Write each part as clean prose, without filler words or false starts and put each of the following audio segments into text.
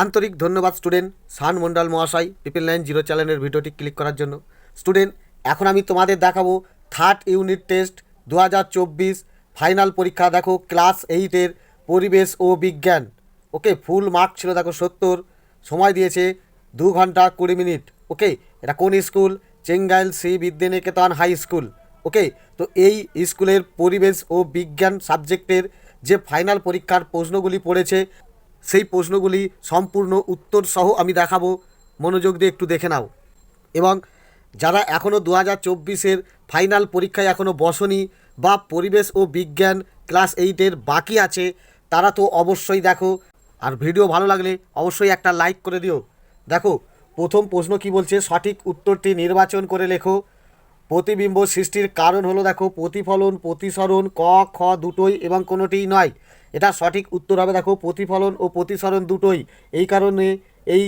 আন্তরিক ধন্যবাদ স্টুডেন্ট শান মন্ডল মহাশয় 990 চ্যানেলের ভিডিওটি ক্লিক করার জন্য। স্টুডেন্ট, এখন আমি তোমাদের দেখাবো থার্ড ইউনিট টেস্ট 2024 ফাইনাল পরীক্ষা। দেখো ক্লাস 8-এর পরিবেশ ও বিজ্ঞান। ওকে, ফুল মার্ক ছিল দেখো 70, সময় দিয়েছে 2 ঘন্টা 20 মিনিট। ওকে, এটা কোন school? Chengail Shri Vidyaniketan high school. Okay, তো এই স্কুলের পরিবেশ ও বিজ্ঞান সাবজেক্টের যে ফাইনাল পরীক্ষার প্রশ্নগুলি পড়েছে সেই প্রশ্নগুলি সম্পূর্ণ উত্তর সহ আমি দেখাবো, মনোযোগ দিয়ে একটু দেখে নাও। এবং যারা এখনও 2024-এর ফাইনাল পরীক্ষায় এখনও বসনি বা পরিবেশ ও বিজ্ঞান ক্লাস 8-এর বাকি আছে, তারা তো অবশ্যই দেখো। আর ভিডিও ভালো লাগলে অবশ্যই একটা লাইক করে দিও। দেখো প্রথম প্রশ্ন কি বলছে, সঠিক উত্তরটি নির্বাচন করে লেখো। প্রতিবিম্ব সৃষ্টির কারণ হলো দেখো প্রতিফলন, প্রতিসরণ, ক খ দুটোই এবং কোনোটিই নয়। এটা সঠিক উত্তর হবে দেখো প্রতিফলন ও প্রতিসরণ দুটোই। এই কারণে এই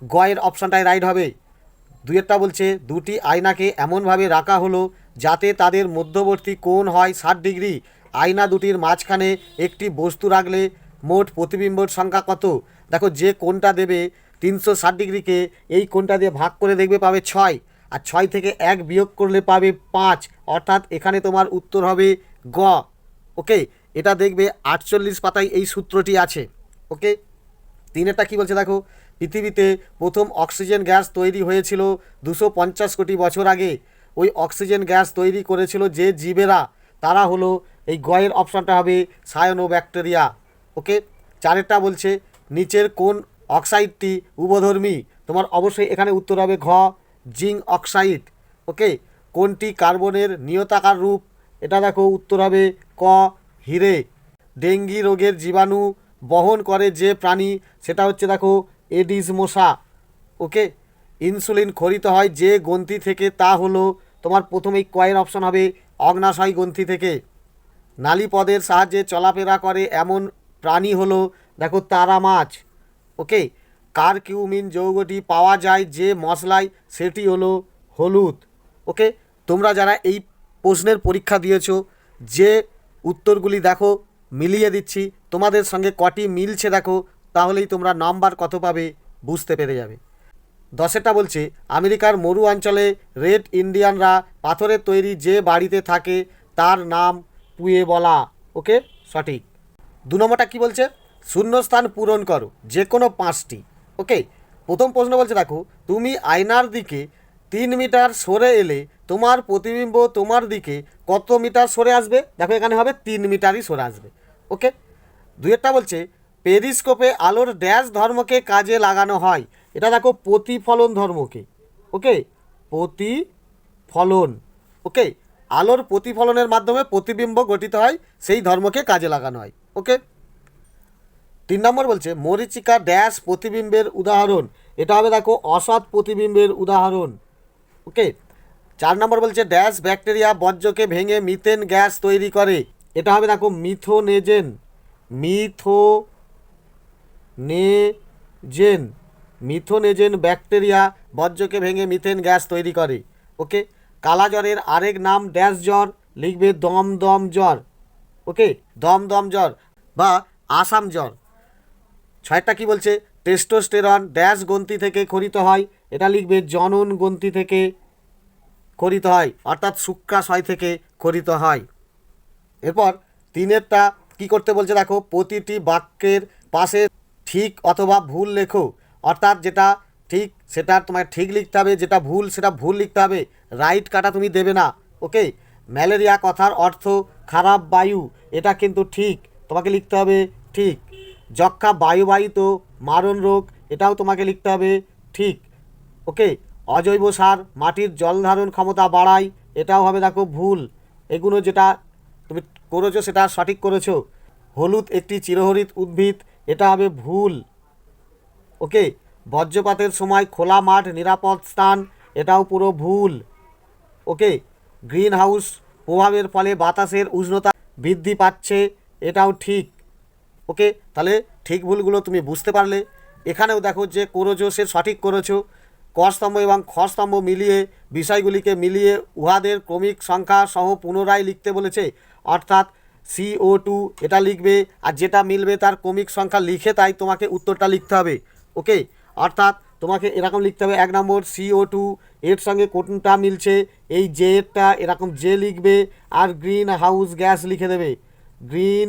গয়ের অপশানটাই রাইট হবে। দুইয়েরটা বলছে দুটি আয়নাকে এমনভাবে রাখা হলো যাতে তাদের মধ্যবর্তী কোণ হয় 60 ডিগ্রি। আয়না দুটির মাঝখানে একটি বস্তু রাখলে মোট প্রতিবিম্বর সংখ্যা কত? দেখো যে কোণটা দেবে 360 ডিগ্রিকে এই কোণটা দিয়ে ভাগ করে দেখবে পাবে 6, আর 6 থেকে 1 বিয়োগ করলে পাবে 5, অর্থাৎ এখানে তোমার উত্তর হবে গ। ওকে, এটা দেখবে 48 পাতায় এই সূত্রটি আছে। ওকে, তিনেরটা কী বলছে দেখো, পৃথিবীতে প্রথম অক্সিজেন গ্যাস তৈরি হয়েছিল 250 কোটি বছর আগে। ওই অক্সিজেন গ্যাস তৈরি করেছিল যে জীবেরা, তারা হলো এই গয়ের অপশানটা হবে সায়ানোব্যাকটেরিয়া। ওকে, চারেরটা বলছে নিচের কোন অক্সাইডটি উভধর্মী? তোমার অবশ্যই এখানে উত্তর হবে ঘ, জিঙ্ক অক্সাইড। ওকে, কোনটি কার্বনের নিয়তাকার রূপ? এটা দেখো উত্তর হবে ক, হিরে। ডেঙ্গি রোগের জীবাণু বহন করে যে প্রাণী, সেটা হচ্ছে দেখো এডিস মশা। ওকে, ইনসুলিন খরিত হয় যে গ্রন্থি থেকে, তা হলো তোমার প্রথমেই কয়ের অপশন হবে অগ্নাশয় গ্রন্থি থেকে। নালীপদের সাহায্যে চলাফেরা করে এমন প্রাণী হলো দেখো তারা মাছ। ওকে, কারকিউমিন যৌগটি পাওয়া যায় যে মশলায়, সেটি হলো হলুদ। ওকে, তোমরা যারা এই প্রশ্নের পরীক্ষা দিয়েছো, যে উত্তরগুলি দেখো মিলিয়ে দিচ্ছি, তোমাদের সঙ্গে কটি মিলছে দেখো, তাহলেই তোমরা নাম্বার কত পাবে বুঝতে পেরে যাবে। 10টা বলছে আমেরিকার মরু অঞ্চলে রেড ইন্ডিয়ানরা পাথরের তৈরি যে বাড়িতে থাকে তার নাম পুয়েবলা। ওকে, সঠিক। 2 নম্বরটা কী বলছে, শূন্যস্থান পূরণ করো যে কোনো 5টি। ওকে, প্রথম প্রশ্ন বলছে দেখো, তুমি আয়নার দিকে 3 মিটার সরে এলে তোমার প্রতিবিম্ব তোমার দিকে কত মিটার সরে আসবে? দেখো এখানে হবে 3 মিটারই সরে আসবে। ওকে, দুইয়েরটা বলছে পেরিস্কোপে আলোর ড্যাশ ধর্মকে কাজে লাগানো হয়? এটা দেখো প্রতিফলন ধর্মকে। ওকে, প্রতিফলন। ওকে, আলোর প্রতিফলনের মাধ্যমে প্রতিবিম্ব গঠিত হয়, সেই ধর্মকে কাজে লাগানো হয়। ওকে, 3 নম্বর বলছে মরীচিকা ড্যাশ প্রতিবিম্বের উদাহরণ? এটা হবে দেখো অসৎ প্রতিবিম্বের উদাহরণ। ওকে, 4 নম্বর বলছে ড্যাশ ব্যাকটেরিয়া বর্জ্যকে ভেঙে মিথেন গ্যাস তৈরি করে? এটা হবে দেখো মিথোনেজেন। মিথোনেজেন ব্যাকটেরিয়া বর্জ্যকে ভেঙে মিথেন গ্যাস তৈরি করে। ওকে, কালা জ্বরের আরেক নাম ড্যাশ জ্বর? লিখবে দমদম জ্বর। ওকে, দমদম জ্বর বা আসাম জ্বর। 6টা কী বলছে, টেস্টোস্টেরন ড্যাশ গ্রন্থি থেকে খরিত হয়? এটা লিখবে জনন গ্রন্থি থেকে খরিত হয়, অর্থাৎ শুক্রাশয় থেকে খরিত হয়। এরপর 3এরটা কী করতে বলছে দেখো, প্রতিটি বাক্যের পাশে ঠিক অথবা ভুল লেখো। অর্থাৎ যেটা ঠিক সেটা তোমায় ঠিক লিখতে হবে, যেটা ভুল সেটা ভুল লিখতে হবে, রাইট কাটা তুমি দেবে না। ওকে, ম্যালেরিয়া কথার অর্থ খারাপ বায়ু, এটা কিন্তু ঠিক, তোমাকে লিখতে হবে ঠিক। যক্ষা বায়ুবাহিত মারণ রোগ, এটাও তোমাকে লিখতে হবে ঠিক। ওকে, অজৈব সার মাটির জল ধারণ ক্ষমতা বাড়ায়, এটাও হবে দেখো ভুল। এগুলো যেটা তুমি করেছো সেটা সঠিক করেছো। হলুদ একটি চিরহরিত উদ্ভিদ, এটা হবে ভুল। ওকে, বজ্রপাতের সময় খোলা মাঠ নিরাপদ স্থান, এটাও পুরো ভুল। ওকে, গ্রিন হাউস প্রভাবের ফলে বাতাসের উষ্ণতা বৃদ্ধি পাচ্ছে, এটাও ঠিক। ওকে, তাহলে ঠিক ভুলগুলো তুমি বুঝতে পারলে। এখানেও দেখো যে করেছো সে সঠিক করেছো। ক স্তম্ভ এবং খ স্তম্ভ মিলিয়ে বিষয়গুলিকে মিলিয়ে উহাদের ক্রমিক সংখ্যা সহ পুনরায় লিখতে বলেছে, অর্থাৎ CO2 এটা লিখবে, আর যেটা মিলবে তার ক্রমিক সংখ্যা লিখে তাই তোমাকে উত্তরটা লিখতে হবে। ওকে, অর্থাৎ তোমাকে এরকম লিখতে হবে 1 নম্বর CO2 এর সঙ্গে কোনটা মিলছে, এই জেটা এরকম জে লিখবে আর গ্রিন হাউস গ্যাস লিখে দেবে, গ্রিন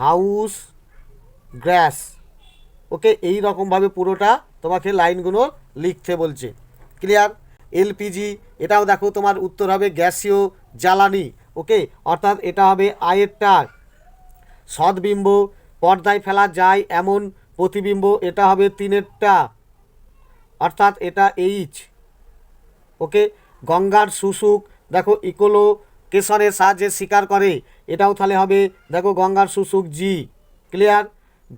হাউস গ্যাস। ওকে, এই রকমভাবে পুরোটা তোমাকে লাইনগুলো লিখতে বলছে। ক্লিয়ার? এলপিজি, এটাও দেখো তোমার উত্তর হবে গ্যাসীয় জ্বালানি। ওকে, অর্থাৎ এটা হবে আয়েরটা। সদ্বিম্ব, পর্দায় ফেলা যায় এমন প্রতিবিম্ব, এটা হবে 3-এরটা, অর্থাৎ এটা এইচ। ওকে, গঙ্গার শুশুক দেখো ইকোলোকেশনের সাহায্যে শিকার করে, এটাও তাহলে হবে দেখো গঙ্গার শুশুক জি। ক্লিয়ার?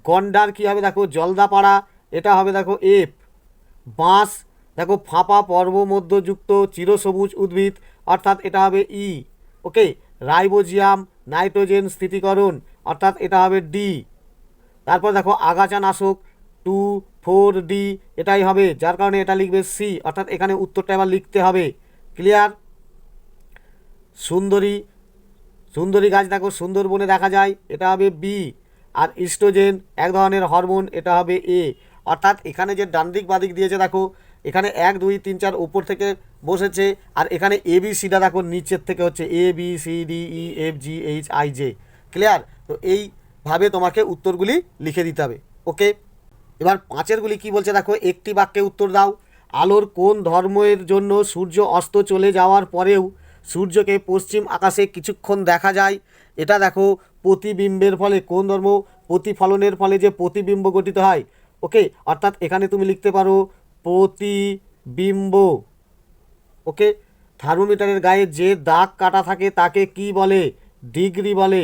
গন্ডার কী হবে দেখো জলদাপাড়া, এটা হবে দেখো এফ। বাঁশ দেখো ফাঁপা পর্বমধ্যযুক্ত চিরসবুজ উদ্ভিদ, অর্থাৎ এটা হবে ই। ওকে, রাইবোজিয়াম নাইট্রোজেন স্থিতিকরণ, অর্থাৎ এটা হবে ডি। তারপর দেখো আগাছানাশক 2,4-D, এটাই হবে, যার কারণে এটা লিখবে সি, অর্থাৎ এখানে উত্তরটা এবার লিখতে হবে। ক্লিয়ার? সুন্দরী গাছ দেখো সুন্দরবনে দেখা যায়, এটা হবে বি। আর ইস্ট্রোজেন এক ধরনের হরমোন, এটা হবে এ। অর্থাৎ এখানে যে ডান দিক বাদিক দিয়েছে দেখো, এখানে 1 2 3 4 উপর থেকে বসেছে, আর এখানে ABCটা দেখো নিচের থেকে হচ্ছে ABCDEFGHIJ। ক্লিয়ার? তো এইভাবে তোমাকে উত্তরগুলি লিখে দিতে হবে। ওকে, এবার 5-এরগুলি কী বলছে দেখো, একটি বাক্যে উত্তর দাও। আলোর কোন ধর্মের জন্য সূর্য অস্ত চলে যাওয়ার পরেও সূর্যকে পশ্চিম আকাশে কিছুক্ষণ দেখা যায়? এটা দেখো প্রতিবিম্বের ফলে, কোন ধর্ম? প্রতিফলনের ফলে যে প্রতিবিম্ব গঠিত হয়। ওকে, অর্থাৎ এখানে তুমি লিখতে পারো প্রতিবিম্ব। ওকে, থার্মোমিটারের গায়ে যে দাগ কাটা থাকে তাকে কি বলে? ডিগ্রি বলে।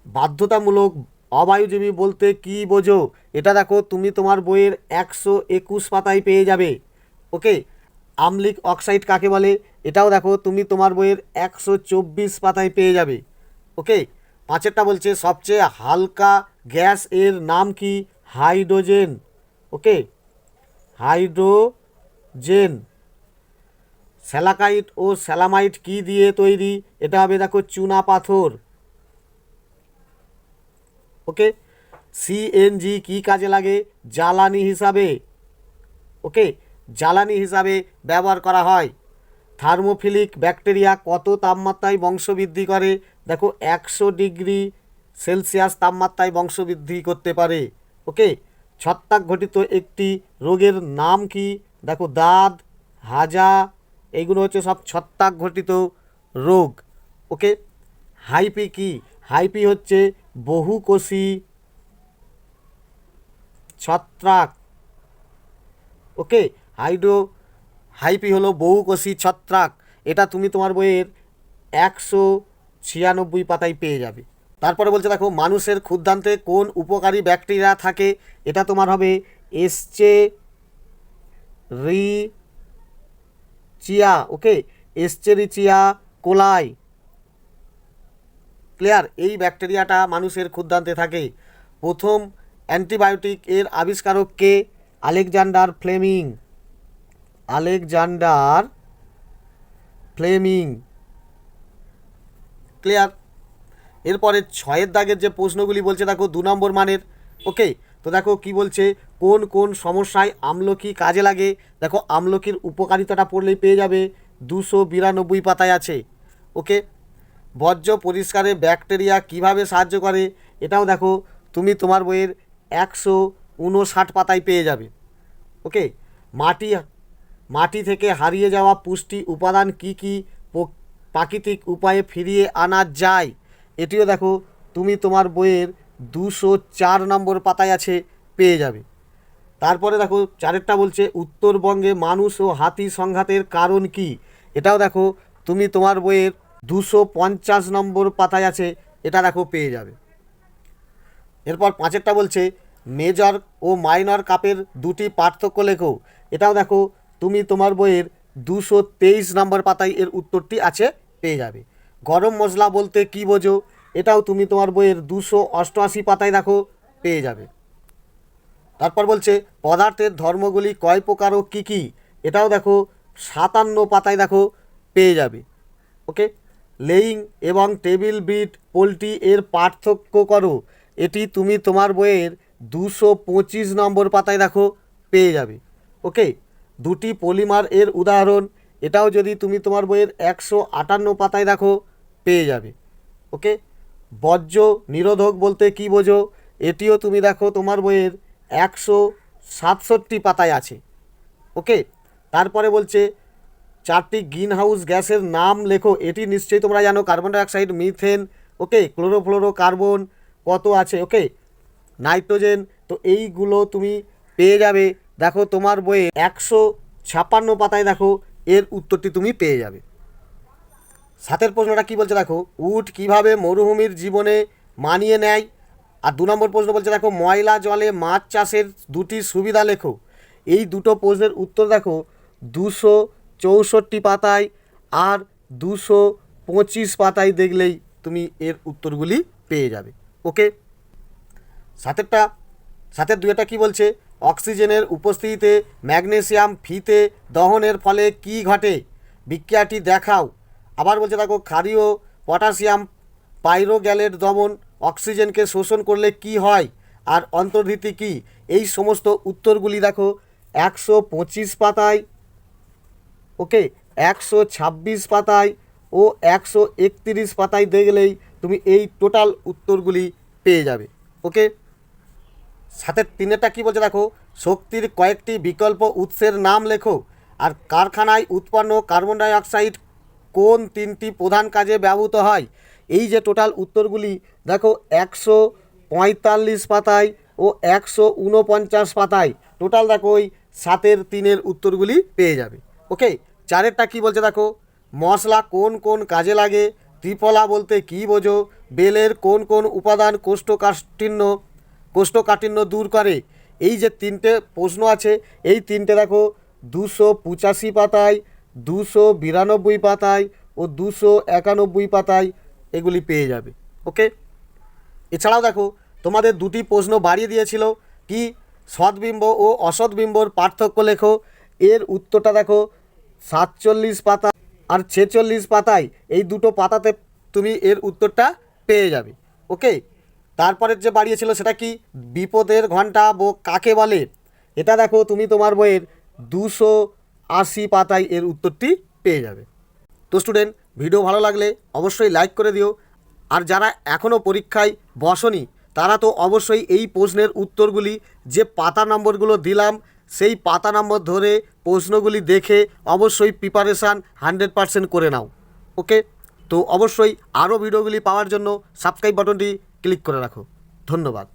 বাধ্যতামূলক অবায়ুজীবী বলতে কি বোঝো? এটা দেখো তুমি তোমার বইয়ের 121 পাতায় পেয়ে যাবে। ওকে, আম্লিক অক্সাইড কাকে বলে? এটাও দেখো তুমি তোমার বইয়ের 124 পাতায় পেয়ে যাবে। ওকে, 5-এরটা বলছে সবচেয়ে হালকা গ্যাস এর নাম কি? হাইড্রোজেন। ওকে, হাইড্রোজেন। স্যালাকাইট ও স্যালামাইট কি দিয়ে তৈরি? এটা হবে দেখো চুনা পাথর। ওকে, সিএনজি কি কাজে লাগে? জ্বালানি হিসাবে। ওকে, জ্বালানি হিসাবে ব্যবহার করা হয়। থার্মোফিলিক ব্যাকটেরিয়া কত তাপমাত্রায় বংশবৃদ্ধি করে? দেখো 100 ডিগ্রি সেলসিয়াস তাপমাত্রায় বংশবৃদ্ধি করতে পারে। ওকে, ছত্রাক ঘটিত একটি রোগের নাম কি? দেখো দাঁত, হাজা, এইগুলো হচ্ছে সব ছত্রাক ঘটিত রোগ। ওকে, হাইপি কি? হাইপি হচ্ছে বহুকোষী ছত্রাক। ওকে, হাইপি হলো বহুকোষী ছত্রাক। এটা তুমি তোমার বইয়ের 196 পাতায় পেয়ে যাবে। তারপরে বলছে দেখো মানুষের ক্ষুদ্রান্তে কোন উপকারী ব্যাকটেরিয়া থাকে? এটা তোমার হবে এসচেরিচিয়া। ওকে, এসচেরিচিয়া কোলাই। ক্লিয়ার? এই ব্যাকটেরিয়াটা মানুষের ক্ষুদ্রান্তে থাকে। প্রথম অ্যান্টিবায়োটিক এর আবিষ্কারক কে? Alexander Fleming. ক্লিয়ার? এরপরে 6-এর দাগের যে প্রশ্নগুলি বলছে দেখো 2 নম্বর মানের। ওকে, তো দেখো কি বলছে, কোন কোন সমস্যায় আমলকি কাজে লাগে? দেখো আমলকির উপকারিতাটা পড়লেই পেয়ে যাবে, 292 পাতায় আছে। ওকে, বর্জ্য পরিষ্কারে ব্যাকটেরিয়া কিভাবে সাহায্য করে? এটাও দেখো তুমি তোমার বইয়ের 159 পাতায় পেয়ে যাবে। ওকে, মাটি থেকে হারিয়ে যাওয়া পুষ্টি উপাদান কি কি প্রাকৃতিক উপায়ে ফিরিয়ে আনা যায়? এটিও দেখো তুমি তোমার বইয়ের 204 নম্বর পাতায় আছে, পেয়ে যাবে। তারপরে দেখো 4-এরটা বলছে উত্তরবঙ্গে মানুষ ও হাতি সংঘাতের কারণ কি? এটাও দেখো তুমি তোমার বইয়ের 250 নম্বর পাতায় আছে, এটা দেখো পেয়ে যাবে। এরপর 5-এরটা বলছে মেজর ও মাইনর কাপের দুটি পার্থক্য লেখো। এটাও দেখো তুমি তোমার বইয়ের 223 নম্বর পাতায় এর উত্তরটি আছে, পেয়ে যাবে। গরম মশলা বলতে কি বোঝো? এটাও তুমি তোমার বইয়ের 288 পাতায় দেখো, পেয়ে যাবে। তারপর বলছে পদার্থের ধর্মগুলি কয় প্রকার ও কী কী? এটাও দেখো 57 পাতায় দেখো, পেয়ে যাবে। ওকে, লেইং এবং টেবিল বিট পোলট্রি এর পার্থক্য করো। এটি তুমি তোমার বইয়ের 225 নম্বর পাতায় দেখো পেয়ে যাবে। ওকে, দুটি পলিমার এর উদাহরণ, এটাও যদি তুমি তোমার বইয়ের 158 পাতায় দেখো পেয়ে যাবে। ওকে, বর্জ্য নিরোধক বলতে কি বোঝো, এটিও তুমি দেখো তোমার বইয়ের 167 পাতায় আছে। ওকে, তারপরে বলছে 4টি গ্রিন হাউস গ্যাসের নাম লেখো, এটি নিশ্চয়ই তোমরা জানো, কার্বন ডাইঅক্সাইড, মিথেন, ওকে, ক্লোরোফ্লোরো কার্বন, কত আছে, ওকে, নাইট্রোজেন। তো এইগুলো তুমি পেয়ে যাবে দেখো তোমার বইয়ে 156 পাতায় দেখো এর উত্তরটি তুমি পেয়ে যাবে। 7 প্রশ্নটা কি বলছে দেখো, উট কিভাবে মরুভূমির জীবনে মানিয়ে নেয়। আর 2 নম্বর প্রশ্ন বলছে দেখো, ময়লা জলে মাছ চাষের দুটি সুবিধা লেখো। এই দুটো প্রশ্নের উত্তর দেখো 264 পাতায় আর 225 পাতায় দেখলেই তুমি এর উত্তরগুলি পেয়ে যাবে। ওকে, 7 2টা কি বলছে, অক্সিজেনের উপস্থিতিতে ম্যাগনেসিয়াম ফিতে দহনের ফলে কি ঘটে, বিক্রিয়াটি দেখাও। আবার বলছে দেখো, ক্ষারীয় পটাশিয়াম পাইরোগ্যালেট দমন অক্সিজেনকে শোষণ করলে কি হয়, আর অন্তর্ধিতি কি। এই সমস্ত উত্তরগুলি দেখো 125 পাতায়, ওকে, 126 পাতায় ও 131 পাতায় দেখলেই তুমি এই টোটাল উত্তরগুলি পেয়ে যাবে। ওকে, 3টা কি বলছে দেখো, শক্তির কয়েকটি বিকল্প উৎসের নাম লেখো। আর কারখানায় উৎপন্ন কার্বন ডাইঅক্সাইড কোন 3টি প্রধান কাজে ব্যবহৃত হয়। এই যে টোটাল উত্তরগুলি দেখো 145 পাতায় ও 149 পাতায়, টোটাল দেখো ওই 7 3 উত্তরগুলি পেয়ে যাবে। ওকে, 4টা কি বলছে দেখো, মশলা কোন কোন কাজে লাগে, ত্রিফলা বলতে কী বোঝো, বেলের কোন কোন উপাদান কোষ্ঠকাঠিন্য দূর করে। এই যে 3টে প্রশ্ন আছে, এই 3টে দেখো 285 পাতায়, 292 পাতায় ও 291 পাতায় এগুলি পেয়ে যাবে। ওকে, এছাড়াও দেখো তোমাদের 2টি প্রশ্ন বাড়িয়ে দিয়েছিল, কি সৎবিম্ব ও অসৎবিম্বর পার্থক্য লেখো। এর উত্তরটা দেখো 47 পাতা আর 46 পাতায়, এই দুটো পাতাতে তুমি এর উত্তরটা পেয়ে যাবে। ওকে, তারপরের যে বাড়িয়েছিল সেটা কি, বিপদের ঘণ্টা কাকে বলে। এটা দেখো তুমি তোমার বইয়ের 280 পাতায় এর উত্তরটি পেয়ে যাবে। তো স্টুডেন্ট, ভিডিও ভালো লাগলে অবশ্যই লাইক করে দিও। আর যারা এখনও পরীক্ষায় বসনি তারা তো অবশ্যই এই প্রশ্নের উত্তরগুলি যে পাতা নম্বরগুলো দিলাম সেই পাতা নম্বর ধরে প্রশ্নগুলি দেখে অবশ্যই প্রিপারেশান 100% করে নাও। ওকে, তো অবশ্যই আরও ভিডিওগুলি পাওয়ার জন্য সাবস্ক্রাইব বাটনটি ক্লিক করে রাখো। ধন্যবাদ।